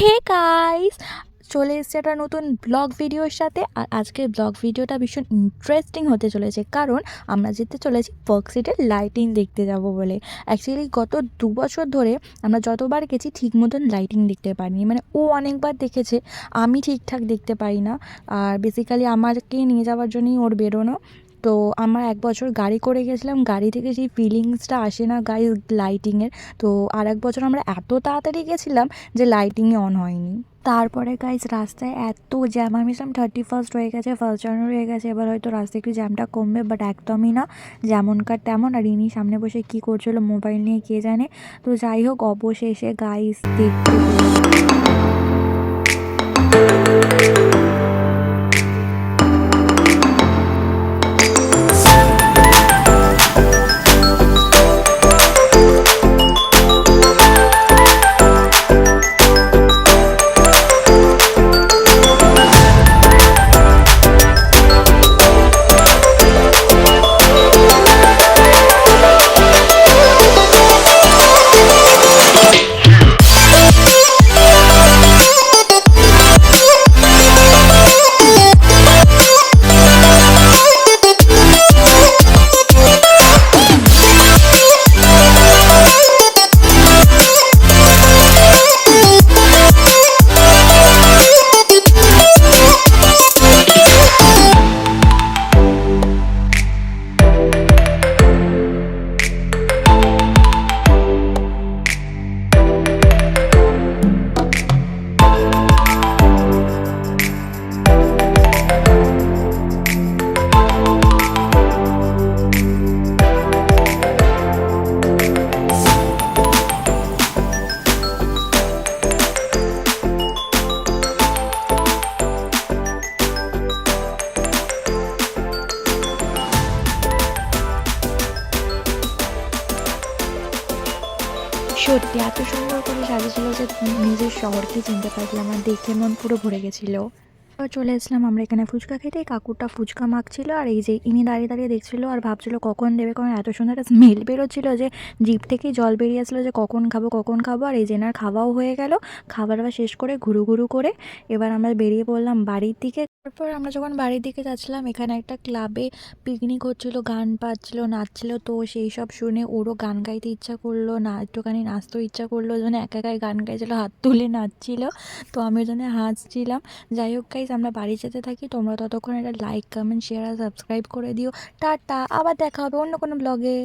Hey guys, চলে এসেছে একটা নতুন ব্লগ ভিডিওর সাথে। আর আজকের ব্লগ ভিডিওটা ভীষণ ইন্টারেস্টিং হতে চলেছে, কারণ আমরা যেতে চলেছি পার্ক স্ট্রিটের লাইটিং দেখতে যাব বলে। অ্যাকচুয়ালি গত 2 বছর ধরে আমরা যতবার গেছি ঠিক মতন লাইটিং দেখতে পারিনি। মানে ও অনেকবার দেখেছে, আমি ঠিকঠাক দেখতে পারি না। আর বেসিক্যালি আমাকে নিয়ে যাওয়ার জন্যই ওর বেরোনো। তো আমরা 1 বছর গাড়ি করে গেছিলাম, গাড়ি থেকে সেই ফিলিংসটা আসে না গাইস লাইটিংয়ের। তো আর 1 বছর আমরা এত তাড়াতাড়ি গেছিলাম যে লাইটিংই অন হয়নি। তারপরে গাইস রাস্তায় এত জ্যাম, আমি ভাবছিলাম 31st হয়ে গেছে, 1 জানুয়ারি হয়ে গেছে, এবার হয়তো রাস্তায় একটু জ্যামটা কমবে, বাট একদমই না, যেমনকার তেমন। আর ইনি সামনে বসে কি করছিল মোবাইল নিয়ে কে জানে। তো যাই হোক, অবশেষে গাইস দেখতে সত্যি এত সুন্দর করে সাজিয়েছিল যে নিজের শহরকে চিনতে পারছিলাম, আর দেখে মন পুরো ভরে গেছিলো। চলে এসলাম আমরা এখানে ফুচকা খেতে। কাকুরটা ফুচকা মাখছিল, আর এই যে ইনি দাঁড়িয়ে দাঁড়িয়ে দেখছিল আর ভাবছিল কখন দেবে, কারণ এত সুন্দর একটা স্মেল বেরোচ্ছিল যে জিভ থেকেই জল বেরিয়ে আসলো যে কখন খাবো কখন খাবো। আর এই জেনার খাওয়াও হয়ে গেল, খাবার শেষ করে ঘুরু ঘুরু করে এবার আমরা বেরিয়ে পড়লাম বাড়ির দিকে। তারপর আমরা যখন বাড়ির দিকে যাচ্ছিলাম, এখানে একটা ক্লাবে পিকনিক হচ্ছিলো, গান পাচ্ছিলো, নাচছিল। তো সেই সব শুনে ওরও গান গাইতে ইচ্ছা করলো, না একটুখানি নাচতেও ইচ্ছা করলো, মানে একা একাই গান গাইছিল, হাত তুলে নাচছিল। তো আমি ওই জন্য হাসছিলাম। যাই হোক গাইজ, আমরা বাড়ি যেতে থাকি। তোমরা ততক্ষণ একটা লাইক, কমেন্ট, শেয়ার আর সাবস্ক্রাইব করে দিও। টাটা, আবার দেখা হবে অন্য কোনো ব্লগে।